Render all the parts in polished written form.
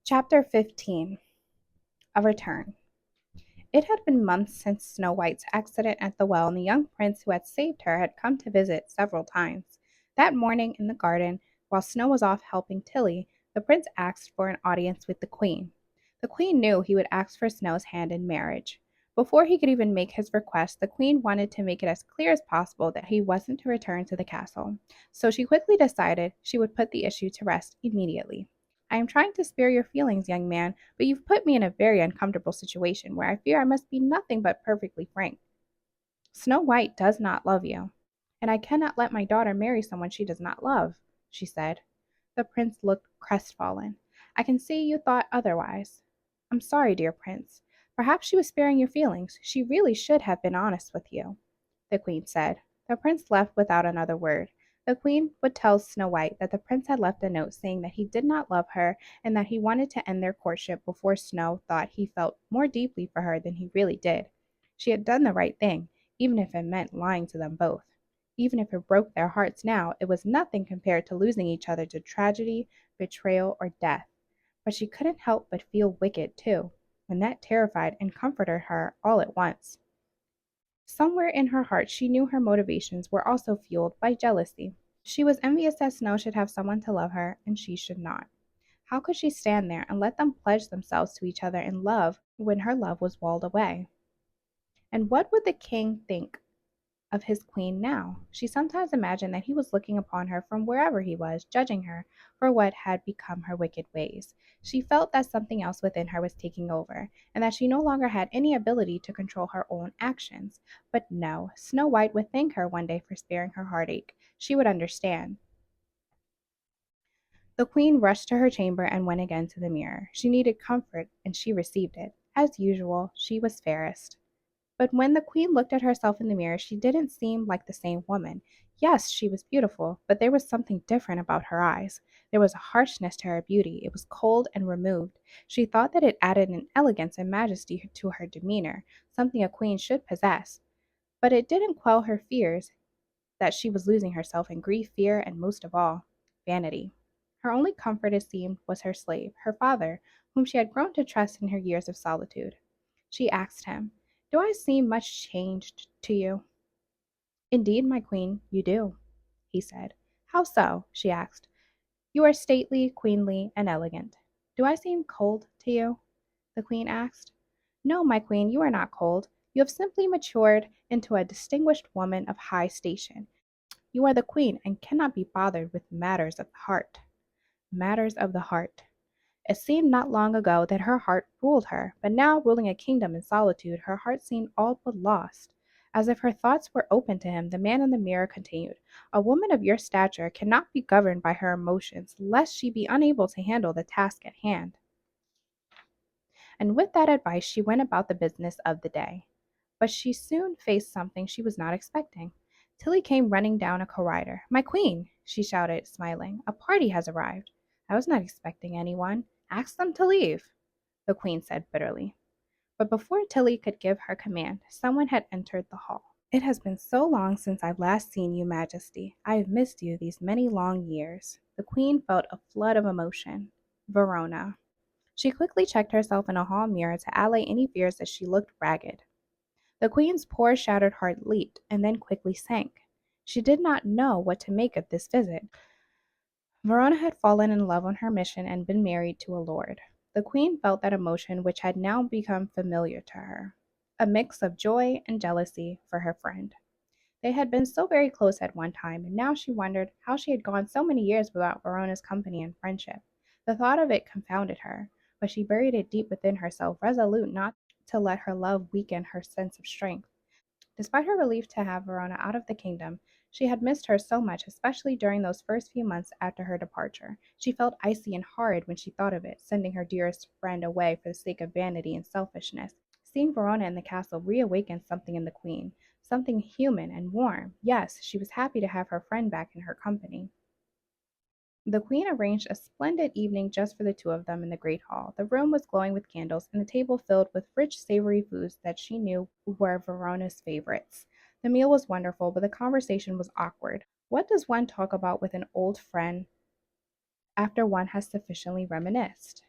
Chapter 15. A Return. It had been months since Snow White's accident at the well, and the young prince who had saved her had come to visit several times. That morning in the garden, while Snow was off helping Tilly, the prince asked for an audience with the queen. The queen knew he would ask for Snow's hand in marriage. Before he could even make his request, the queen wanted to make it as clear as possible that he wasn't to return to the castle, so she quickly decided she would put the issue to rest immediately. I am trying to spare your feelings, young man, but you've put me in a very uncomfortable situation where I fear I must be nothing but perfectly frank. Snow White does not love you, and I cannot let my daughter marry someone she does not love, she said. The prince looked crestfallen. I can see you thought otherwise. I'm sorry, dear prince. Perhaps she was sparing your feelings. She really should have been honest with you, the queen said. The prince left without another word. The queen would tell Snow White that the prince had left a note saying that he did not love her and that he wanted to end their courtship before Snow thought he felt more deeply for her than he really did. She had done the right thing, even if it meant lying to them both. Even if it broke their hearts now, it was nothing compared to losing each other to tragedy, betrayal, or death. But she couldn't help but feel wicked, too, and that terrified and comforted her all at once. Somewhere in her heart, she knew her motivations were also fueled by jealousy. She was envious that Snow should have someone to love her, and she should not. How could she stand there and let them pledge themselves to each other in love when her love was walled away? And what would the king think of his queen now? She sometimes imagined that he was looking upon her from wherever he was, judging her for what had become her wicked ways. She felt that something else within her was taking over, and that she no longer had any ability to control her own actions. But no, Snow White would thank her one day for sparing her heartache. She would understand. The queen rushed to her chamber and went again to the mirror. She needed comfort, and she received it. As usual, she was fairest. But when the queen looked at herself in the mirror, she didn't seem like the same woman. Yes, she was beautiful, but there was something different about her eyes. There was a harshness to her beauty. It was cold and removed. She thought that it added an elegance and majesty to her demeanor, something a queen should possess. But it didn't quell her fears that she was losing herself in grief, fear, and most of all, vanity. Her only comfort, it seemed, was her slave, her father, whom she had grown to trust in her years of solitude. She asked him, "Do I seem much changed to you?" "Indeed, my queen, you do," he said. "How so?" she asked. "You are stately, queenly, and elegant." "Do I seem cold to you?" the queen asked. "No, my queen, you are not cold. You have simply matured into a distinguished woman of high station. You are the queen and cannot be bothered with matters of the heart." Matters of the heart. It seemed not long ago that her heart ruled her, but now, ruling a kingdom in solitude, her heart seemed all but lost. As if her thoughts were open to him, the man in the mirror continued, "A woman of your stature cannot be governed by her emotions, lest she be unable to handle the task at hand." And with that advice, she went about the business of the day. But she soon faced something she was not expecting. Tilly came running down a corridor. "My queen!" she shouted, smiling. "A party has arrived." "I was not expecting anyone. Ask them to leave," the queen said bitterly. But before Tilly could give her command, someone had entered the hall. "It has been so long since I've last seen you, Majesty. I have missed you these many long years." The queen felt a flood of emotion. Verona. She quickly checked herself in a hall mirror to allay any fears that she looked ragged. The queen's poor shattered heart leaped and then quickly sank. She did not know what to make of this visit. Verona had fallen in love on her mission and been married to a lord. The queen felt that emotion which had now become familiar to her, a mix of joy and jealousy for her friend. They had been so very close at one time, and now she wondered how she had gone so many years without Verona's company and friendship. The thought of it confounded her, but she buried it deep within herself, resolute not to let her love weaken her sense of strength. Despite her relief to have Verona out of the kingdom, she had missed her so much, especially during those first few months after her departure. She felt icy and horrid when she thought of it, sending her dearest friend away for the sake of vanity and selfishness. Seeing Verona in the castle reawakened something in the queen, something human and warm. Yes, she was happy to have her friend back in her company. The queen arranged a splendid evening just for the two of them in the great hall. The room was glowing with candles, and the table filled with rich, savory foods that she knew were Verona's favorites. The meal was wonderful, but the conversation was awkward. What does one talk about with an old friend after one has sufficiently reminisced?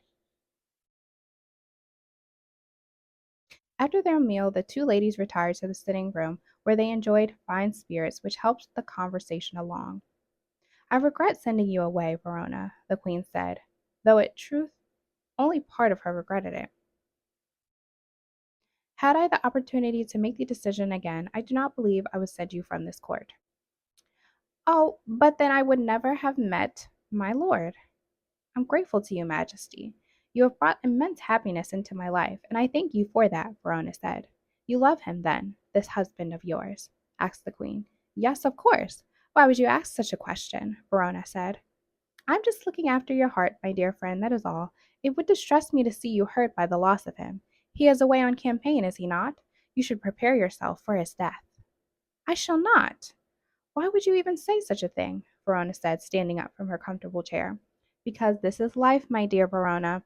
After their meal, the two ladies retired to the sitting room where they enjoyed fine spirits, which helped the conversation along. I regret sending you away, Verona, the queen said, though in truth only part of her regretted it. Had I the opportunity to make the decision again, I do not believe I would send you from this court. Oh, but then I would never have met my lord. I'm grateful to you, Majesty. You have brought immense happiness into my life, and I thank you for that, Verona said. You love him, then, this husband of yours? Asked the queen. Yes, of course. Why would you ask such a question? Verona said. I'm just looking after your heart, my dear friend, that is all. It would distress me to see you hurt by the loss of him. He is away on campaign, is he not? You should prepare yourself for his death. I shall not. Why would you even say such a thing? Verona said, standing up from her comfortable chair. Because this is life, my dear Verona.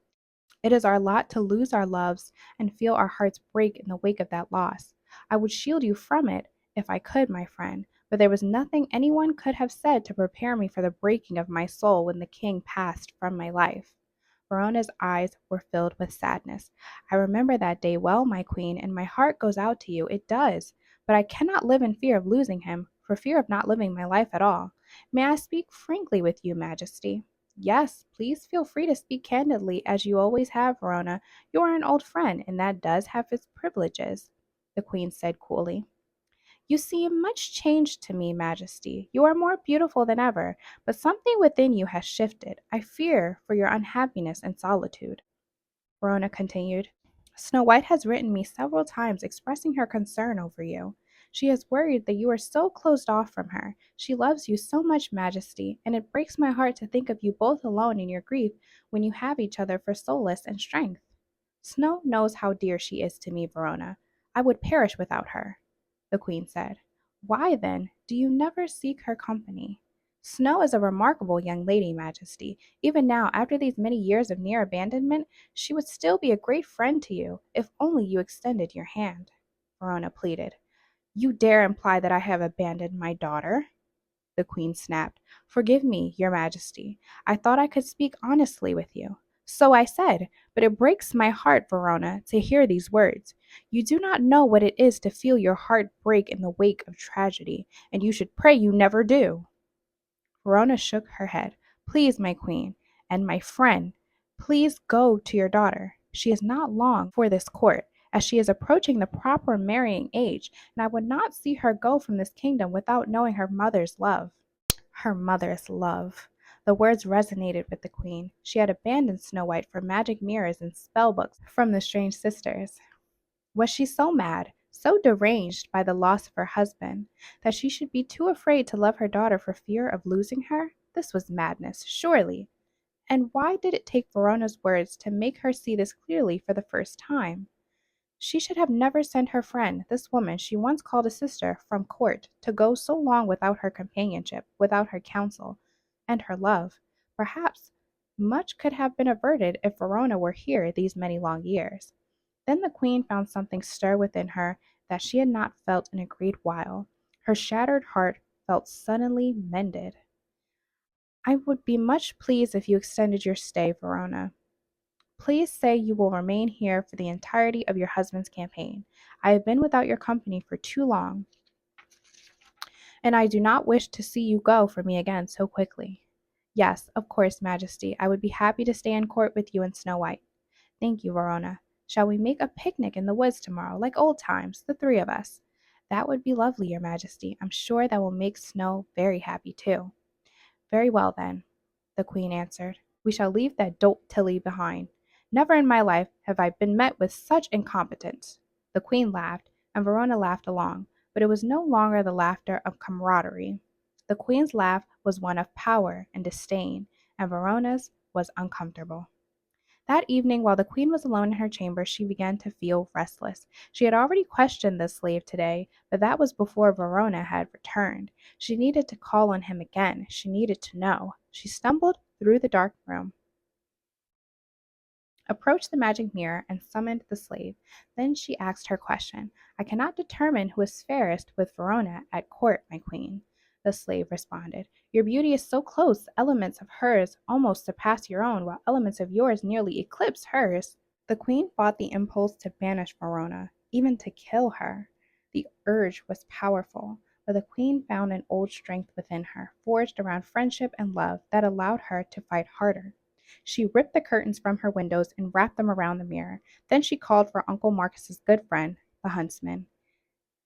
It is our lot to lose our loves and feel our hearts break in the wake of that loss. I would shield you from it if I could, my friend, but there was nothing anyone could have said to prepare me for the breaking of my soul when the king passed from my life. Verona's eyes were filled with sadness. I remember that day well, my queen, and my heart goes out to you. It does. But I cannot live in fear of losing him, for fear of not living my life at all. May I speak frankly with you, Majesty? Yes, please feel free to speak candidly, as you always have, Verona. You are an old friend, and that does have its privileges, the queen said coolly. You seem much changed to me, Majesty. You are more beautiful than ever, but something within you has shifted. I fear for your unhappiness and solitude. Verona continued. Snow White has written me several times expressing her concern over you. She is worried that you are so closed off from her. She loves you so much, Majesty, and it breaks my heart to think of you both alone in your grief when you have each other for solace and strength. Snow knows how dear she is to me, Verona. I would perish without her, the queen said. Why, then, do you never seek her company? Snow is a remarkable young lady, Majesty. Even now, after these many years of near abandonment, she would still be a great friend to you, if only you extended your hand. Verona pleaded. You dare imply that I have abandoned my daughter? The queen snapped. Forgive me, your majesty. I thought I could speak honestly with you. So I said, but it breaks my heart, Verona, to hear these words. You do not know what it is to feel your heart break in the wake of tragedy, and you should pray you never do. Verona shook her head. Please, my queen, and my friend, please go to your daughter. She is not long for this court, as she is approaching the proper marrying age, and I would not see her go from this kingdom without knowing her mother's love. Her mother's love. The words resonated with the queen. She had abandoned Snow White for magic mirrors and spell books from the strange sisters. Was she so mad, so deranged by the loss of her husband, that she should be too afraid to love her daughter for fear of losing her? This was madness, surely. And why did it take Verona's words to make her see this clearly for the first time? She should have never sent her friend, this woman she once called a sister, from court, to go so long without her companionship, without her counsel, and her love. Perhaps much could have been averted if Verona were here these many long years. Then the queen found something stir within her that she had not felt in a great while. Her shattered heart felt suddenly mended. I would be much pleased if you extended your stay, Verona. Please say you will remain here for the entirety of your husband's campaign. I have been without your company for too long, and I do not wish to see you go from me again so quickly. Yes, of course, Majesty, I would be happy to stay in court with you and Snow White. Thank you, Verona. Shall we make a picnic in the woods tomorrow, like old times, the three of us? That would be lovely, your Majesty. I'm sure that will make Snow very happy, too. Very well, then, the queen answered. We shall leave that dolt Tilly behind. Never in my life have I been met with such incompetence. The queen laughed, and Verona laughed along, but it was no longer the laughter of camaraderie. The queen's laugh was one of power and disdain, and Verona's was uncomfortable. That evening, while the queen was alone in her chamber, she began to feel restless. She had already questioned the slave today, but that was before Verona had returned. She needed to call on him again. She needed to know. She stumbled through the dark room, approached the magic mirror, and summoned the slave. Then she asked her question. I cannot determine who is fairest with Verona at court, my queen. The slave responded. Your beauty is so close, elements of hers almost surpass your own, while elements of yours nearly eclipse hers. The queen fought the impulse to banish Verona. even to kill her. The urge was powerful, but the queen found an old strength within her, forged around friendship and love that allowed her to fight harder. She ripped the curtains from her windows and wrapped them around the mirror. Then she called for Uncle Marcus's good friend, the huntsman.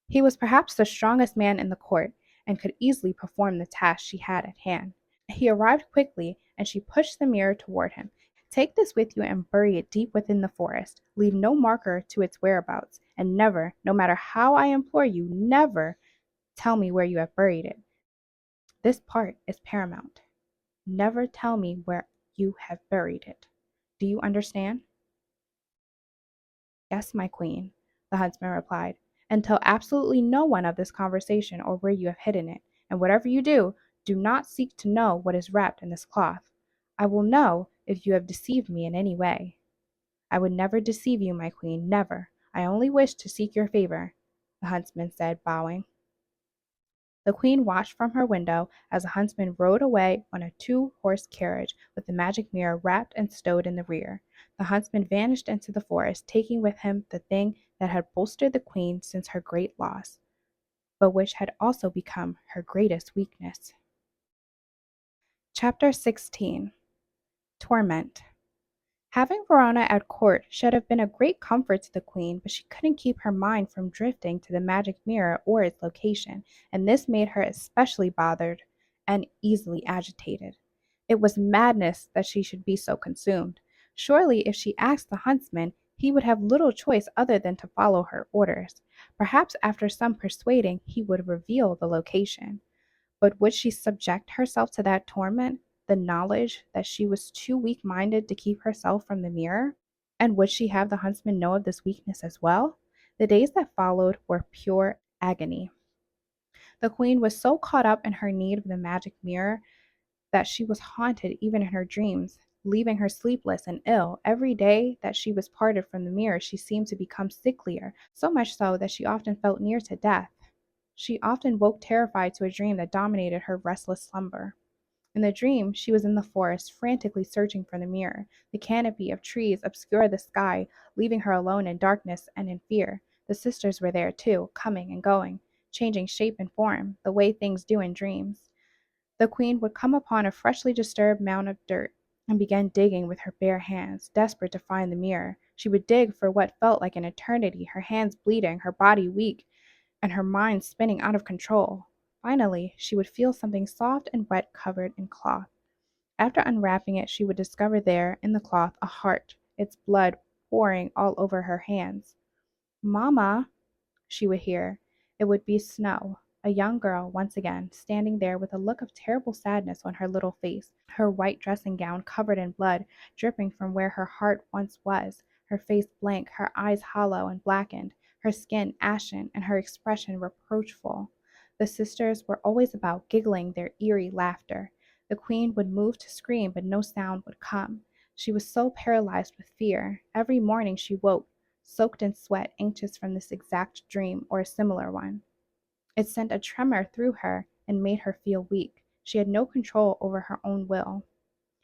He was perhaps the strongest man in the court, and could easily perform the task she had at hand. He arrived quickly, and she pushed the mirror toward him. Take this with you and bury it deep within the forest. Leave no marker to its whereabouts, and never, no matter how I implore you, never tell me where you have buried it. This part is paramount. Never tell me where you have buried it. Do you understand? Yes, my queen, the huntsman replied, and tell absolutely no one of this conversation or where you have hidden it. And whatever you do, do not seek to know what is wrapped in this cloth. I will know if you have deceived me in any way. I would never deceive you, my queen, never. I only wish to seek your favor, the huntsman said, bowing. The queen watched from her window as the huntsman rode away on a two-horse carriage with the magic mirror wrapped and stowed in the rear. The huntsman vanished into the forest, taking with him the thing that had bolstered the queen since her great loss, but which had also become her greatest weakness. Chapter 16. Torment. Having Verona at court should have been a great comfort to the queen, but she couldn't keep her mind from drifting to the magic mirror or its location, and this made her especially bothered and easily agitated. It was madness that she should be so consumed. Surely, if she asked the huntsman, he would have little choice other than to follow her orders. Perhaps after some persuading, he would reveal the location. But would she subject herself to that torment, the knowledge that she was too weak minded to keep herself from the mirror? And would she have the huntsman know of this weakness as well? The days that followed were pure agony. The queen was so caught up in her need of the magic mirror that she was haunted even in her dreams, leaving her sleepless and ill. Every day that she was parted from the mirror, she seemed to become sicklier, so much so that she often felt near to death. She often woke terrified to a dream that dominated her restless slumber. In the dream, she was in the forest, frantically searching for the mirror. The canopy of trees obscured the sky, leaving her alone in darkness and in fear. The sisters were there too, coming and going, changing shape and form, the way things do in dreams. The queen would come upon a freshly disturbed mound of dirt and begin digging with her bare hands, desperate to find the mirror. She would dig for what felt like an eternity, her hands bleeding, her body weak, and her mind spinning out of control. Finally, she would feel something soft and wet covered in cloth. After unwrapping it, she would discover there, in the cloth, a heart, its blood pouring all over her hands. "Mamma," she would hear. It would be Snow, a young girl once again, standing there with a look of terrible sadness on her little face, her white dressing gown covered in blood, dripping from where her heart once was, her face blank, her eyes hollow and blackened, her skin ashen, and her expression reproachful. The sisters were always about, giggling their eerie laughter. The queen would move to scream, but no sound would come. She was so paralyzed with fear. Every morning she woke, soaked in sweat, anxious from this exact dream or a similar one. It sent a tremor through her and made her feel weak. She had no control over her own will.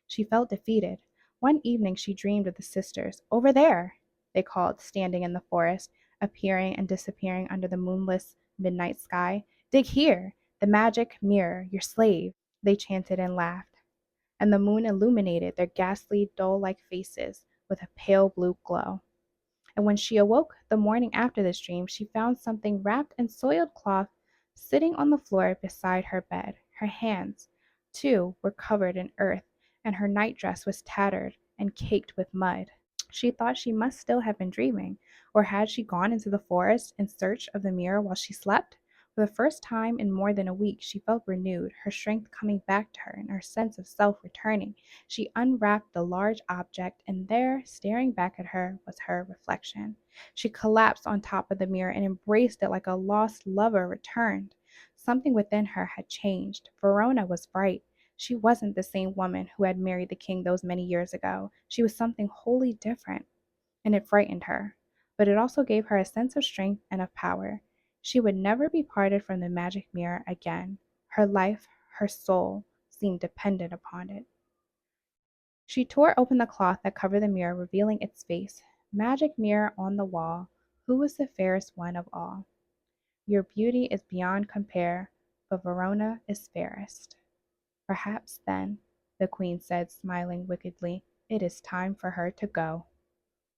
She felt defeated. One evening she dreamed of the sisters. "Over there," they called, standing in the forest, appearing and disappearing under the moonless midnight sky. "Dig here! The magic mirror, your slave," they chanted and laughed. And the moon illuminated their ghastly, doll-like faces with a pale blue glow. And when she awoke the morning after this dream, she found something wrapped in soiled cloth sitting on the floor beside her bed. Her hands, too, were covered in earth, and her nightdress was tattered and caked with mud. She thought she must still have been dreaming, or had she gone into the forest in search of the mirror while she slept? For the first time in more than a week she felt renewed, her strength coming back to her and her sense of self returning. She unwrapped the large object, and there, staring back at her, was her reflection. She collapsed on top of the mirror and embraced it like a lost lover returned. Something within her had changed. Verona was right. She wasn't the same woman who had married the king those many years ago. She was something wholly different, and it frightened her. But it also gave her a sense of strength and of power. She would never be parted from the magic mirror again. Her life, her soul, seemed dependent upon it. She tore open the cloth that covered the mirror, revealing its face. Magic mirror on the wall. Who is the fairest one of all? Your beauty is beyond compare, but Verona is fairest. Perhaps then, the queen said, smiling wickedly, it is time for her to go.